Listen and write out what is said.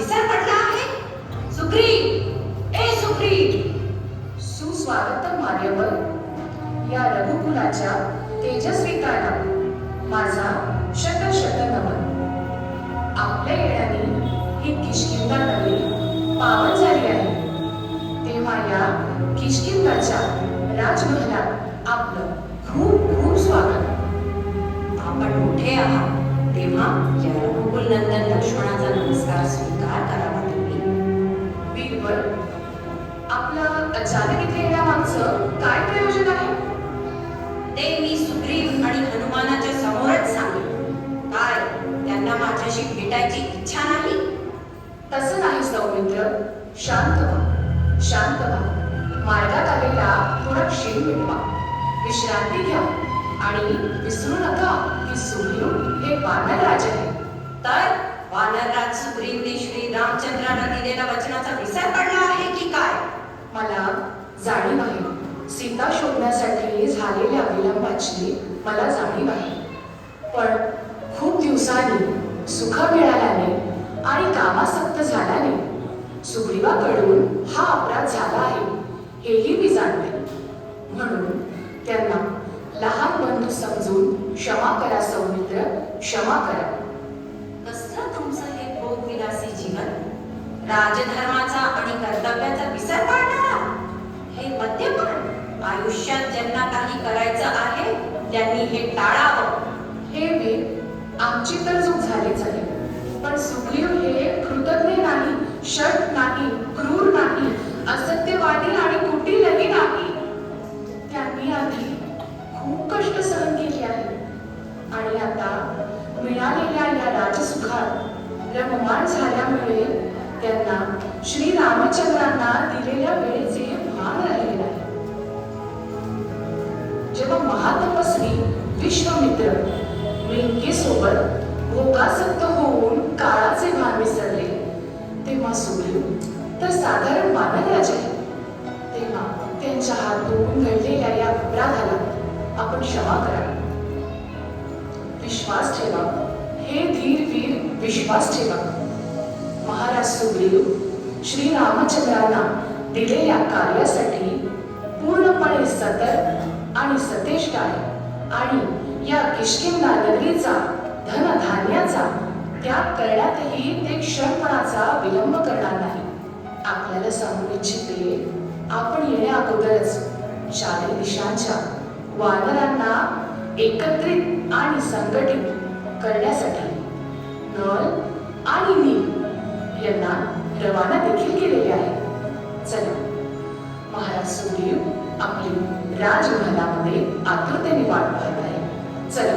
विसर पडला आहे? सुग्रीव, ए सुग्रीव! सुस्वागतम मार्यवर. या रघुकुलाच्या तेजस्विताला माझा शत शत नमन. आपल्या येण्याने ही किष्किंधा नगरी पावन झाली आहे, तेव्हा या किष्किंधाच्या राजमहालात आपलं खूप खूप स्वागत. आपण मोठे आहात, तेव्हा या रघुकुल नंदन लक्ष्मणाचा नमस्कार स्वीकार करावा तुम्ही. वीरवर, आपलं अचानक इथे येण्यामागचं काय प्रयोजन आहे? ते मी सुग्रीव आणि हनुमानाच्या समोरच सांगेन. काय त्यांना माझ्याशी भेटायची इच्छा नाही? तसं नाही सौमित्र. शांत व्हा, शांत व्हा. मार्गात आलेला थोडा क्षीण मिटवा, विश्रांती घ्या आणि विसरू नका की सुग्रीव हे वानरराज आहे. तर वानरराज सुग्रीवने श्री रामचंद्रांना दिलेल्या वचनाचा विसर पडला आहे की काय? मला जाणीव आहे, सीता शोधण्यासाठी झालेल्या विलंबाची मला जाणीव आहे. पण खूप दिवसांनी सुख मिळाल्याने आणि कामासक्त झाल्याने सुग्रीवाकडून हा अपराध झाला आहे हेही मी जाणते. म्हणून त्यांना लहान बंधू समजून क्षमा करा सौमित्र, क्षमा करा. कसलं तुमचं हे भोगविलासी जीवन? राजधर्माचा आणि कर्तव्याचा विसर पाडणारा हे मद्यपान. आयुष्यात ज्यांना काही करायचं आहे त्यांनी हे टाळावं. हे वीर, आमची तर चूक झालीच आहे, पण सुग्रीव हे कृतज्ञ नाही, षट नाही, क्रूर नाही, असत्यवादी आणि कुटीलही नाही. त्यांनी आधी खूप कष्ट सहन केली आहे आणि आता मिळालेल्या या राजसुखात रममाण झाल्यामुळे त्यांना श्री रामचंद्रांना दिलेल्या वेळेचे भान राहिले नाही. जेव्हा महातपस्वी विश्वामित्र मेनकेसोबत भोगासक्त होऊन काळाचे भान विसरले, तेव्हा सुग्रीव तर साधारण वानरराज आहे. तेव्हा त्यांच्या हातून घडलेल्या या अपराधाला आपण क्षमा करा. विश्वास ठेवा, हे धीर वीर, विश्वास ठेवा. महाराज सुग्रीव श्री रामचंद्रांना दिलेल्या कार्यासाठी पूर्णपणे सतर्क आणि सतेष्ट आहे आणि या किष्किंधा नगरीचा धनधान्याचा त्याग करण्यातही ते क्षणपणाचा विलंब करणार नाही. आपल्याला सांगू इच्छिते, आपण येण्या अगोदरच चारी दिशांच्या वानरांना एकत्रित आणि संघटित करण्यासाठी नल आणि नील यांना रवाना देखील केलेले आहे. चला, महाराज सुग्रीव आपली राजमहालामध्ये आतुरतेने वाट पाहत आहे. चला.